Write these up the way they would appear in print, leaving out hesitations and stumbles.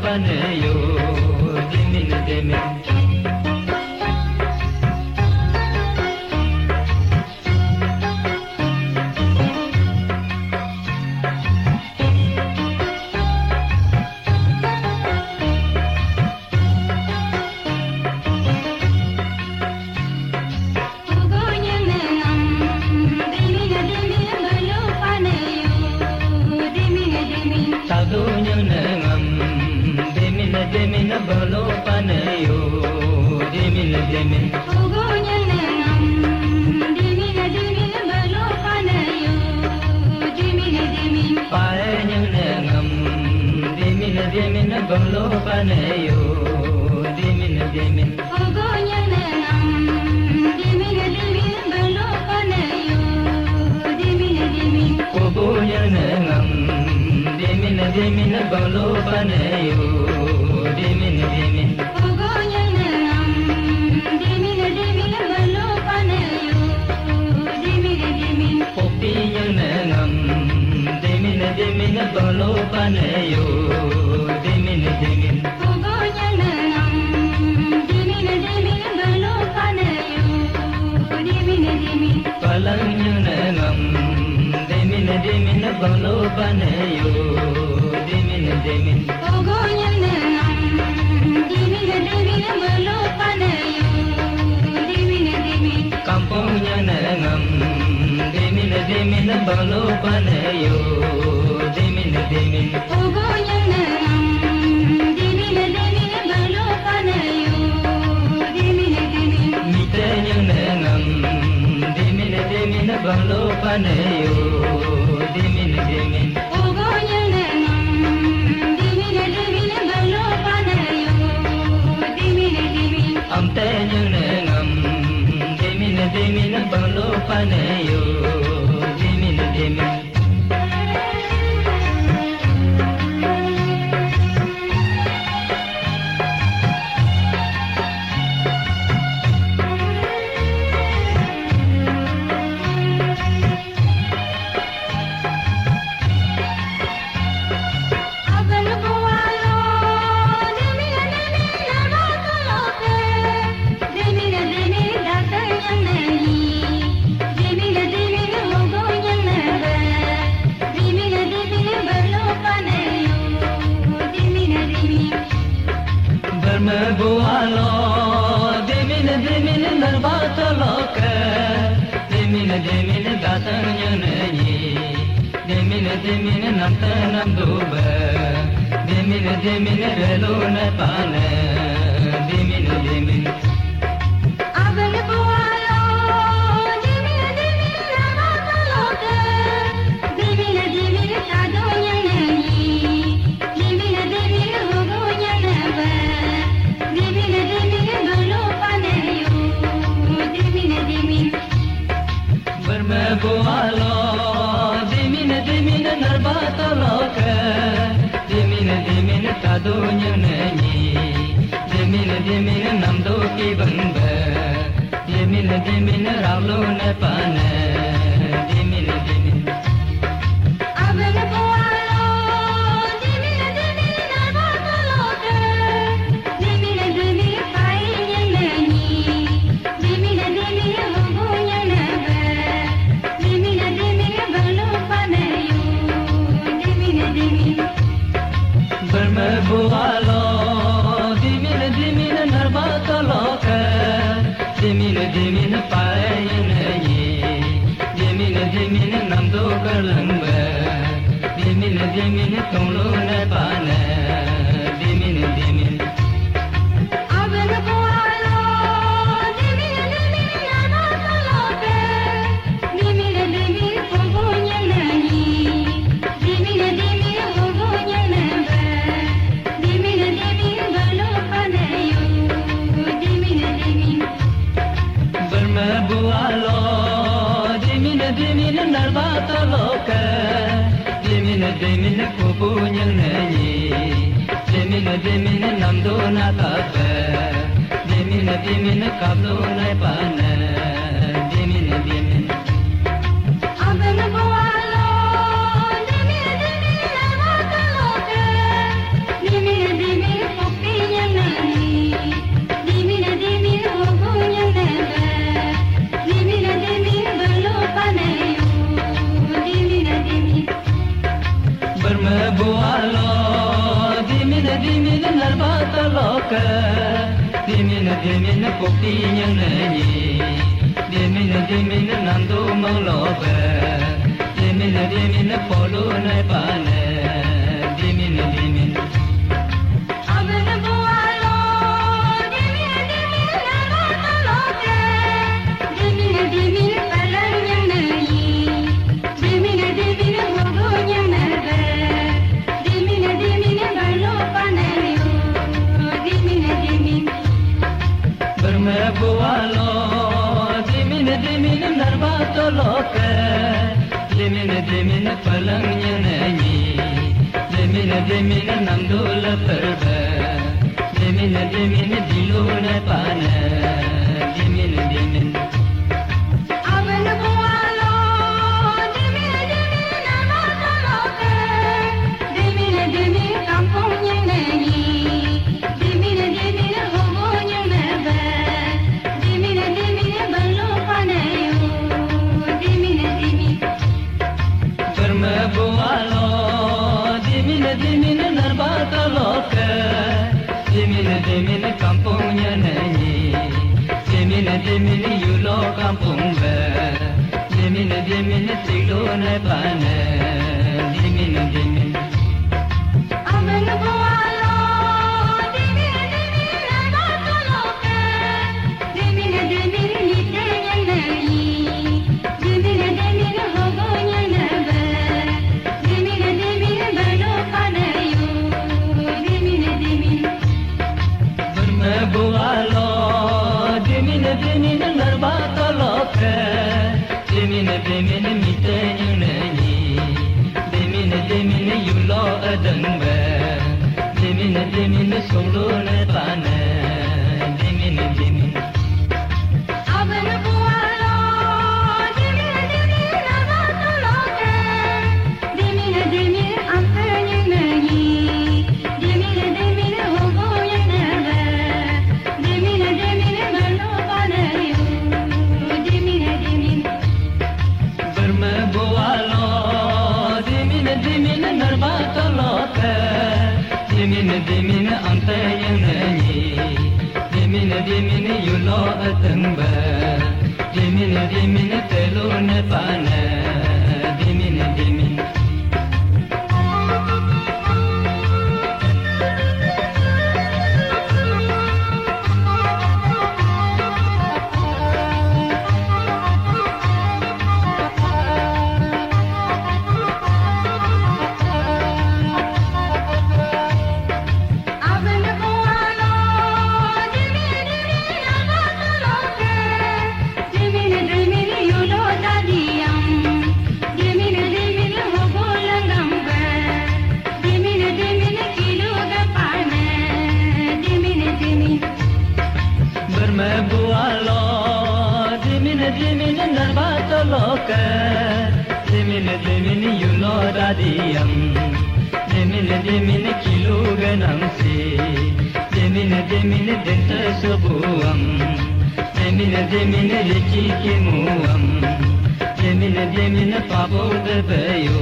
paneyo demin demin demin balo paneyo demin demin ugonya nangam demin balo paneyo demin demin paenya nangam demin demin balo paneyo demin demin ugonya nangam demin balo paneyo demin demin ugonya nangam demin demin balo paneyo demin demin ugonya nangam demin balo paneyo demin demin kopinya nangam demin demin balo paneyo demin demin ugonya nangam demin balo paneyo demin demin palangnya nangam demin demin balo paneyo demin demin ugonya nangam demin balo paneyo demin demin kampungnya nangam demin demin balo paneyo demin demin ugonya nangam demin balo paneyo demin demin mitenya nangam demin demin balo paneyo demin demin ugonya nangam demin balo paneyo demin demin amtenya nangam demin demin balo paneyo demin demin agal bualo demin namatoloke demin datang nani demin ugonya naga demin balo paneyo demin bermebualo demin demin narbatoloke demin demin datangnya nani demin demin namtanam duba demin demin relone pane demin demin agal bualo demin namatoloke demin tadonya nani demin ugonya naga demin balo paneyo demin bermebualo demin demin narbatoloke demin demin tadonya nani demin demin namdo ki bamba demin demin ravlone pane demin demin agal bualo demin namatoloke demin paenya nani demin ugonya naga demin balo paneyo demin bermebualo demin demin narbatoloke demin demin paenya nani demin demin namdo kalamba demin demin tolone pane demin demin agal bualo demin namatoloke demin ugonya nani demin ugonya naga demin balo paneyo demin bermebualo demin demin narbatoloke demin demin kupunya nani demin demin namdo nataka demin demin kablo nai pane demin demin agal bualo demin namatoloke demin Burma bualo dimin narbata loka dimin kokti nyang nani dimin nando maloba dimin polo na pane dimin Abena bualo dimin narbata loka dimin palang yang nayi dimin hogo yang nabe dimin balo panayo dimin Burma bualo dimin narbata loka dimin palang yang nani dimin nandula perba dimin diluna pana dimin Abena bualo dimin narbata loka dimin kampung yang nayi dimin hogo yang nabe dimin balo panayo dimin Burma bualo dimin narbata loka dimin kampungnya nani dimin yulo kampung ba dimin tilo na pana dimin Abena bualo dimin narbata loka dimin nite yang nayi dimin hogo yang nabe dimin balo panayo dimin Burma bualo dimin narbata loka dimin mitanya nani dimin yulo adangba dimin solo na pana dimin Abena bualo dimin narbata loka dimin angker yang nayi dimin hogo yang nabe dimin balo panayo dimin Burma bualo dimin narbata loka dimin antaya nani dimin yulo atamba dimin telo na pana dimin Abena bualo dimin narbata loka dimin yulo dadiyam dimin hogo langamba dimin kilo gapana dimin Burma bualo dimin narbata loka dimin yulo radiyam dimin kilo ganamsi dimin denta subuam dimin lichi kimuam dimin pabo debayo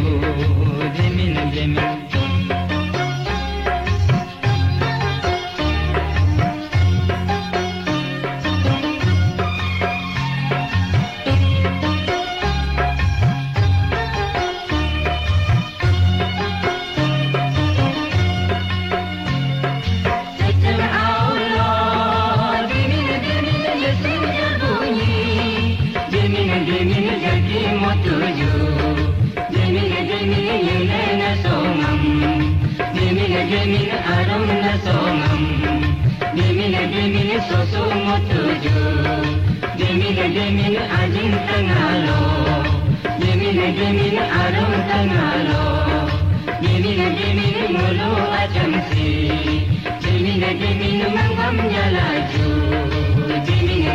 dimin Dimin aram na somam dimin soso motuju dimin ajin tangalo dimin aram tangalo dimin mulu ajamsi dimin mangam jalaju dimin